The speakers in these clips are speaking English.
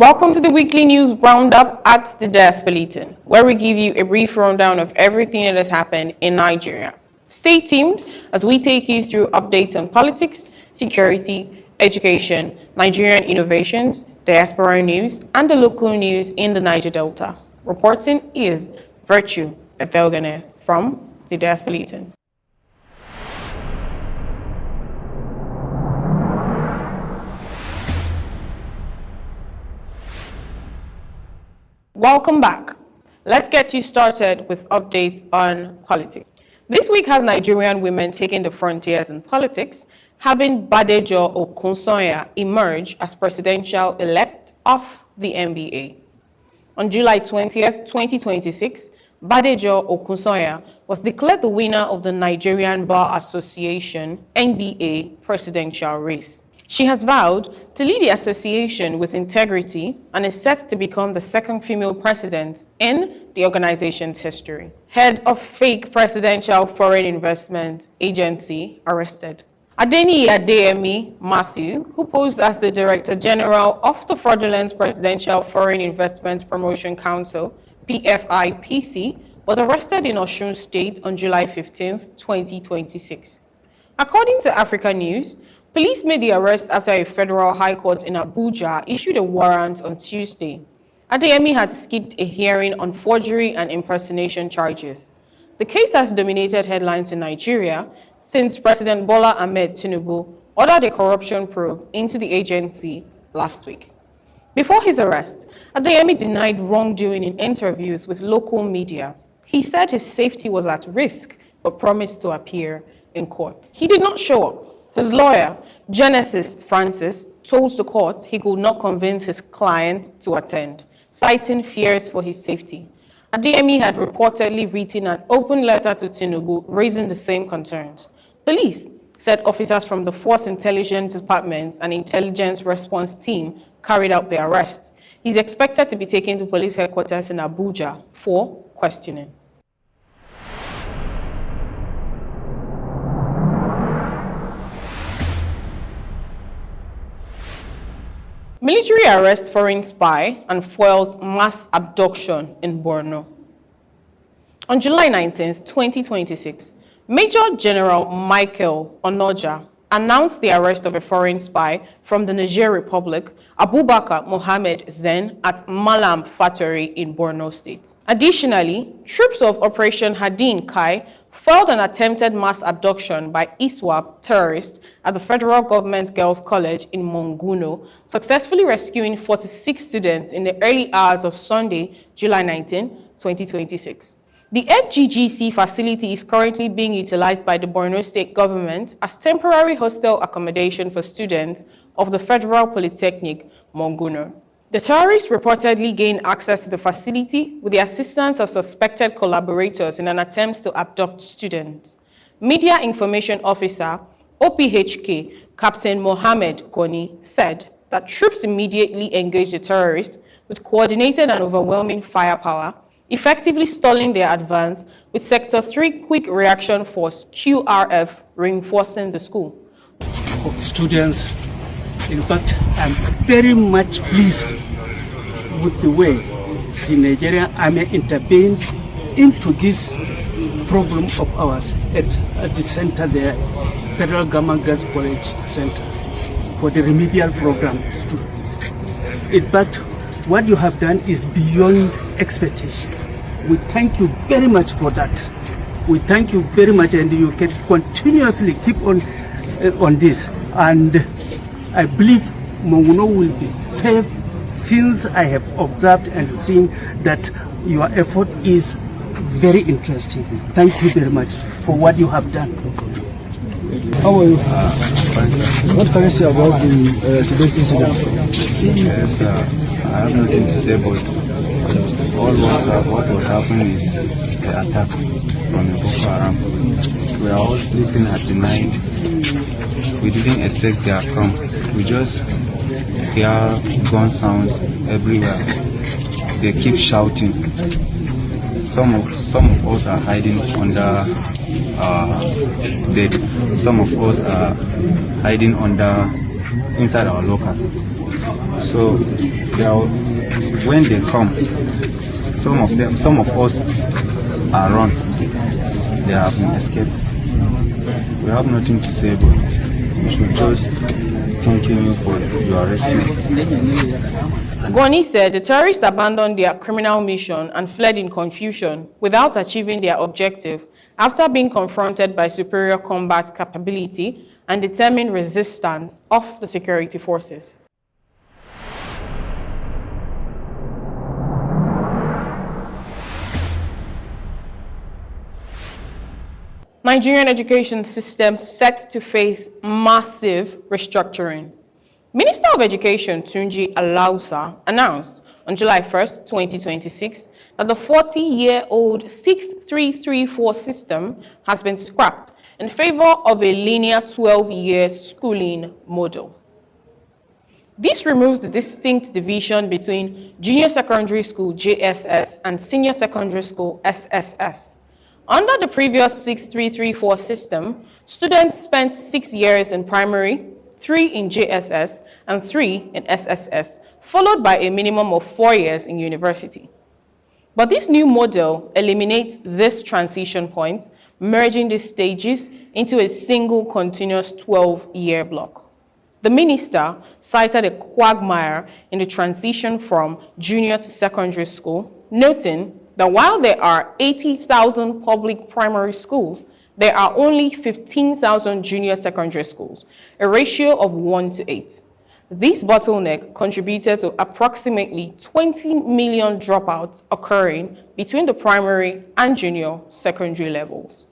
Welcome to the weekly news roundup at the Diaspora, where we give you a brief rundown of everything that has happened in Nigeria. Stay tuned as we take you through updates on politics, security, education, Nigerian innovations, diaspora news, and the local news in the Niger Delta. Reporting is Virtue Efelgane from the Diaspora. Welcome back. Let's get you started with updates on politics. This week has Nigerian women taking the frontiers in politics, having Badejo-Okusanya emerge as presidential elect of the NBA. On July 20th, 2026, Badejo-Okusanya was declared the winner of the Nigerian Bar Association NBA presidential race. She has vowed to lead the association with integrity and is set to become the second female president in the organization's history. Head of fake presidential foreign investment agency arrested. Adeyemi Matthew, who posed as the Director General of the fraudulent Presidential Foreign Investment Promotion Council, PFIPC, was arrested in Osun State on July 15, 2026. According to Africa News, police made the arrest after a federal high court in Abuja issued a warrant on Tuesday. Adeyemi had skipped a hearing on forgery and impersonation charges. The case has dominated headlines in Nigeria since President Bola Ahmed Tinubu ordered a corruption probe into the agency last week. Before his arrest, Adeyemi denied wrongdoing in interviews with local media. He said his safety was at risk, but promised to appear in court. He did not show up. His lawyer, Genesis Francis, told the court he could not convince his client to attend, citing fears for his safety. Adeyemi had reportedly written an open letter to Tinubu raising the same concerns. Police said officers from the Force Intelligence Department and Intelligence Response Team carried out the arrest. He's expected to be taken to police headquarters in Abuja for questioning. Military arrests foreign spy and foils mass abduction in Borno. On July 19, 2026, Major General Michael Onoja announced the arrest of a foreign spy from the Niger Republic, Abubakar Mohammed Zen, at Malam Factory in Borno State. Additionally, troops of Operation Hadin Kai foiled an attempted mass abduction by ISWAP terrorists at the Federal Government Girls College in Monguno, successfully rescuing 46 students in the early hours of Sunday, July 19, 2026. The FGGC facility is currently being utilized by the Borno State government as temporary hostel accommodation for students of the Federal Polytechnic, Monguno. The terrorists reportedly gained access to the facility with the assistance of suspected collaborators in an attempt to abduct students. Media Information Officer, OPHK, Captain Mohammed Goni, said that troops immediately engaged the terrorists with coordinated and overwhelming firepower, effectively stalling their advance with Sector 3 Quick Reaction Force, QRF, reinforcing the school. Students, in fact, I'm very much pleased with the way the Nigerian Army intervened into this problem of ours at the center there, Federal Government Girls College Center, for the remedial programs. In fact, what you have done is beyond expectation. We thank you very much for that. We thank you very much, and you can continuously keep on this. And I believe Monguno will be safe, since I have observed and seen that your effort is very interesting. Thank you very much for what you have done. How are you? Fine, sir. What can you say about today's incident? Yes, I have nothing to say, but what was happening is the attack from the Boko Haram. We are all sleeping at the night. We didn't expect their come. We just hear gun sounds everywhere. They keep shouting. Some of us are hiding under bed. Some of us are hiding inside our lockers. So when they come, some of us are run. They have escaped. We have nothing to say, but we should just thank you for your rescue. Gwani said the terrorists abandoned their criminal mission and fled in confusion without achieving their objective after being confronted by superior combat capability and determined resistance of the security forces. Nigerian education system set to face massive restructuring. Minister of Education Tunji Alausa announced on July 1st, 2026, that the 40-year-old 6334 system has been scrapped in favor of a linear 12-year schooling model. This removes the distinct division between junior secondary school JSS and senior secondary school SSS. Under the previous 6334 system, students spent 6 years in primary, 3 in JSS, and 3 in SSS, followed by a minimum of 4 years in university. But this new model eliminates this transition point, merging these stages into a single continuous 12-year block. The minister cited a quagmire in the transition from junior to secondary school, noting that while there are 80,000 public primary schools, there are only 15,000 junior secondary schools, a ratio of 1:8. This bottleneck contributed to approximately 20 million dropouts occurring between the primary and junior secondary levels.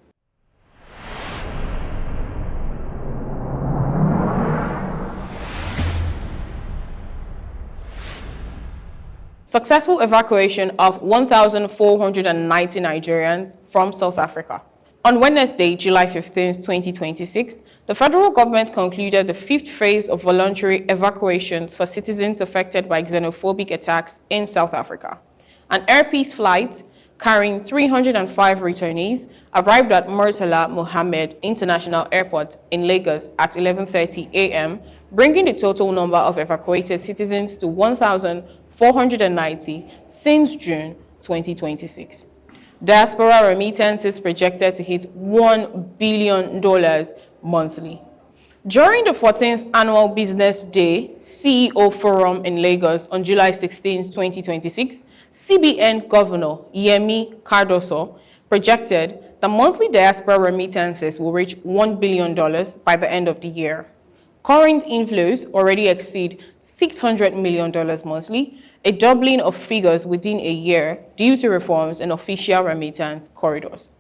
Successful evacuation of 1,490 Nigerians from South Africa. On Wednesday, July 15, 2026, the federal government concluded the 5th phase of voluntary evacuations for citizens affected by xenophobic attacks in South Africa. An Air Peace flight carrying 305 returnees arrived at Murtala Mohammed International Airport in Lagos at 11:30 a.m., bringing the total number of evacuated citizens to 1,490 since June 2026. Diaspora remittances projected to hit $1 billion monthly. During the 14th Annual Business Day CEO Forum in Lagos on July 16, 2026, CBN Governor Yemi Cardoso projected the monthly diaspora remittances will reach $1 billion by the end of the year. Current inflows already exceed $600 million monthly, a doubling of figures within a year due to reforms in official remittance corridors.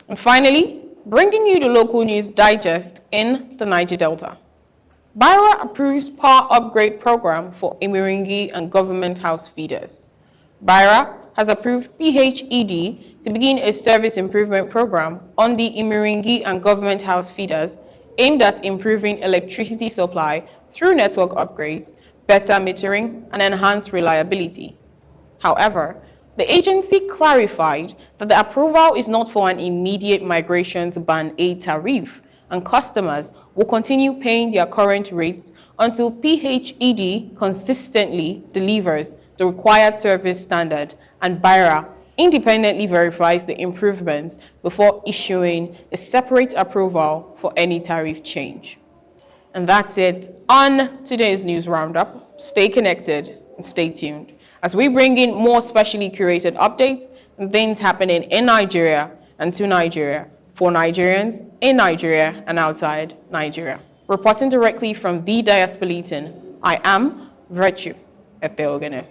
And finally, bringing you the local news digest in the Niger Delta. BYERA approves power upgrade program for Imiringi and Government House feeders. BYERA has approved PHED to begin a service improvement program on the Imiringi and Government House feeders aimed at improving electricity supply through network upgrades, better metering, and enhanced reliability. However, the agency clarified that the approval is not for an immediate migration to Band A tariff, and customers will continue paying their current rates until PHED consistently delivers the required service standard, and BYERA independently verifies the improvements before issuing a separate approval for any tariff change. And that's it on today's news roundup. Stay connected and stay tuned as we bring in more specially curated updates and things happening in Nigeria and to Nigeria for Nigerians in Nigeria and outside Nigeria. Reporting directly from the Diaspora, I am Virtue Etheogene.